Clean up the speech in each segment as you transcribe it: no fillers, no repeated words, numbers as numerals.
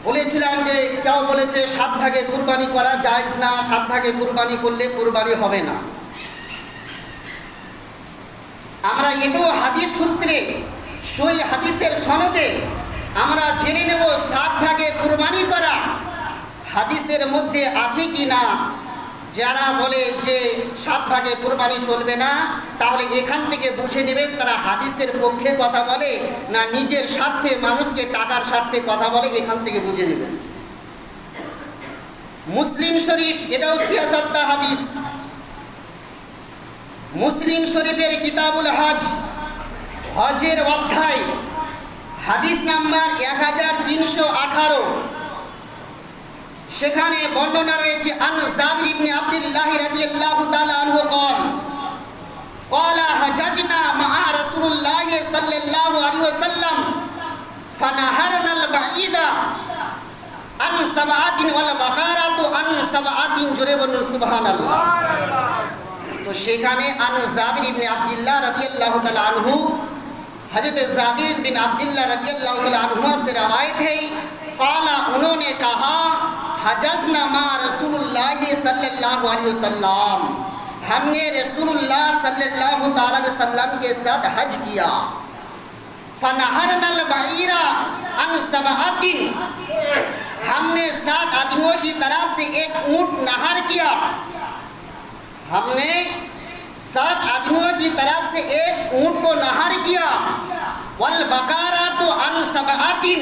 বলেছিলাম যে কেউ বলেছে 7 ভাগে কুরবানি করা জায়েজ না, 7 ভাগে কুরবানি করলে কুরবানি হবে না। আমরা এটাও হাদিস সূত্রে সই হাদিসের সনদে আমরা জেনে নেব 7 ভাগে কুরবানি করা হাদিসের মধ্যে আছে কি না। যারা বলে যে 7 ভাগে কুরবানি চলবে না, তাহলে এখান থেকে বুঝে নেবেন তারা হাদিসের পক্ষে কথা বলে না নিজের স্বার্থে, মানুষকে টাকার স্বার্থে কথা বলে, এখান থেকে বুঝে নেবেন। মুসলিম শরীফ, এটাও সিয়াসাত্তা হাদিস, মুসলিম শরীফের কিতাবুল হজ, হজের অধ্যায়, হাদিস নাম্বার 1318, সেখানে বর্ণনা রয়েছে আন জাবির ইবনে আব্দুল্লাহ রাদিয়াল্লাহু তাআলা আনহু ক্বালা হাজাজনা মা রাসূলুল্লাহ সাল্লাল্লাহু আলাইহি ওয়াসাল্লাম ফানাহারনাল বাঈদা আন সাবআতিন ওয়াল বাকারাতু আন সাবআতিন, জোরে বলুন সুবহানাল্লাহ। তো সেখানে আন জাবির ইবনে আব্দুল্লাহ রাদিয়াল্লাহু তাআলা আনহু, हज़रत जाबिर बिन अब्दुल्लाह रज़ियल्लाहु तआला अन्हु से रवायत है, क़ाला, उन्होंने कहा, हजजना मा रसूलुल्लाह सल्लल्लाहु अलैहि वसल्लम, हमने रसूलुल्लाह सल्लल्लाहु तआला अलैहि वसल्लम के साथ हज किया। फनहरनल बईरा अन सबअतिन, हमने 7 आदमियों की तरफ से एक ऊंट नहर किया। हमने 7 आदमियों की तरफ से एक ऊंट को नहर किया। वल बकारा तो अन सबअतिन,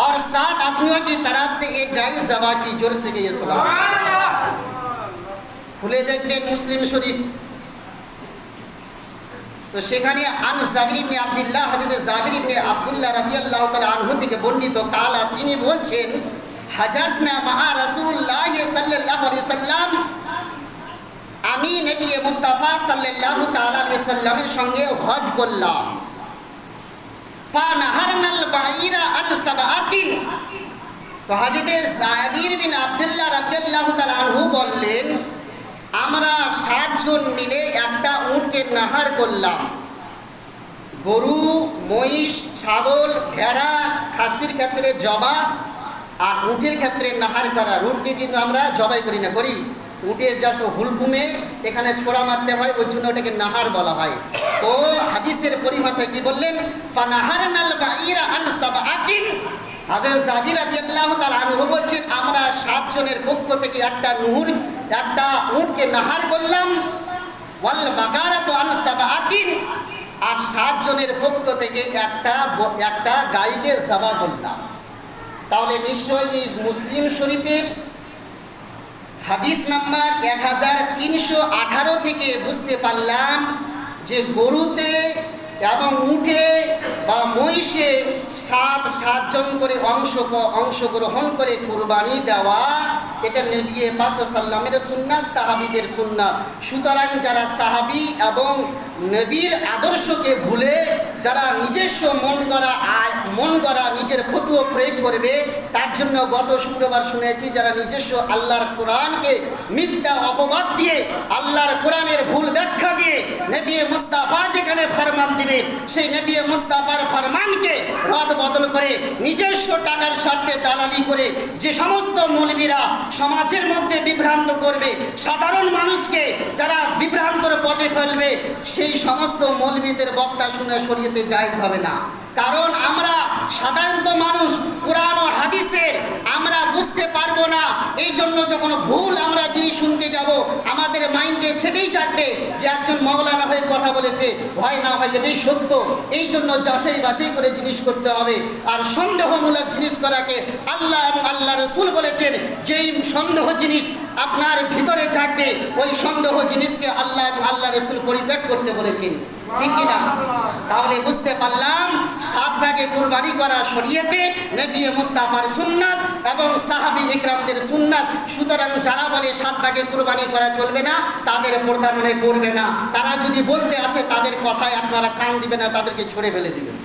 और 7 आदमियों की तरफ से एक गाय ज़बा की। जोर से कहिए सुभान अल्लाह। खुले देखবেন মুসলিম শরীফ। তো সেখানে আন জাবির ইবনে আব্দুল্লাহ, হযরত জাবির ইবনে আব্দুল্লাহ রাদিয়াল্লাহু তাআলা আনহু থেকে বর্ণিত, কালা, তিনি বলছেন, হাজাজনা মা রাসূলুল্লাহ সাল্লাল্লাহু আলাইহি ওয়াসাল্লাম, আমি নবী মুস্তাফা সাল্লাল্লাহু তাআলা আলাইহি ওয়াসাল্লামের সঙ্গে হজ করলাম। ফানাহারনাল বাঈরা আন সাবআতিন, তো হযরত জাবির বিন আব্দুল্লাহ রাদিয়াল্লাহু তাআলা আনহু বললেন, আমরা 7 জন মিলে একটা উটকে নাহার করলাম। গরু, মহিষ, ছাগল, ভেড়া, খাসির ক্ষেত্রে জবা, আর উটের ক্ষেত্রে নাহার করা। উটকে কিন্তু আমরা জবাই করি না, করি উটের জাস্ট হুলকুমে এখানে ছোড়া মারতে হয়, ওই জন্য ওটাকে নাহার বলা হয়। তো হাদিসের পরিভাষায় কি বললেন, ফানাহারনাল বাঈরা আন সাবআতিন, হযরত জাবির রাদিয়াল্লাহু তাআলা আনহু বলছেন, আমরা 7 জনের পক্ষ থেকে একটা উটকে নাহার করলাম। ওয়াল বাকারাতু আন সাবআতিন, আর 7 জনের পক্ষ থেকে একটা গাইকে জবা করলাম। তাহলে নিশ্চয়ই মুসলিম শরীফের হাদিস নাম্বার 1318 থেকে বুঝতে পারলাম যে গরুতে এবং উটে বা মহিষে 7 জন করে অংশগ্রহণ করে কুরবানি দেওয়া, এটা নবী পাক সাল্লাল্লাহু সুন্নাত, সাহাবীদের সুন্নাত। সুতরাং যারা সাহাবী এবং নবীর আদর্শকে ভুলে যারা নিজস্ব মন গড়া নিজের ফতোয়া প্রয়োগ করবে, তার জন্য গত শুক্রবার শুনেছি, যারা নিজস্ব আল্লাহর কোরআনকে মিথ্যা অপবাদ দিয়ে, আল্লাহর কোরআনের ভুল ব্যাখ্যা দিয়ে নবী মুস্তাফা যেখানে ফরমান দিবে, সেই নবী মুস্তাফার ফরমানকে রদ বদল করে নিজস্ব টাকার স্বার্থে দালালি করে যে সমস্ত মৌলবীরা সমাজের মধ্যে বিভ্রান্ত করবে, সাধারণ মানুষকে যারা বিভ্রান্তর পথে ফেলবে, সেই সমস্ত মৌলবীদের বক্তা শুনে শরীয়তে জায়েজ হবে না। কারণ আমরা সাধারণত মানুষ কোরআন ও হাদিসের আমরা বুঝতে পারবো না, এই জন্য যখন ভুল আমরা জিনিস শুনতে যাব, আমাদের মাইন্ডে সেটাই চাটবে যে একজন মাওলানা হয়ে কথা বলেছে, হয় না হয় এটাই সত্য। এই জন্য যাচাই বাছাই করে জিনিস করতে হবে। আর সন্দেহমূলক জিনিস করাকে আল্লাহ এবং আল্লাহ রাসূল বলেছেন, যেই সন্দেহ জিনিস আপনার ভিতরে থাকবে, ওই সন্দেহ জিনিসকে আল্লাহ এবং আল্লাহ রাসূল পরিত্যাগ করতে বলেছেন, ঠিক কিনা? তাহলে বুঝতে পারলাম 7 ভাগে কুরবানি করা শরীয়তে নবী মুস্তাফার সুন্নাত এবং সাহাবী ইকরামদের সুন্নাত। সুতরাং যারা বলে 7 ভাগে কুরবানি করা চলবে না, তাদের পর্দা মনে করবে না। তারা যদি বলতে আসে, তাদের কথায় আপনারা কান দিবেন না, তাদেরকে ছুঁড়ে ফেলে দিবেন।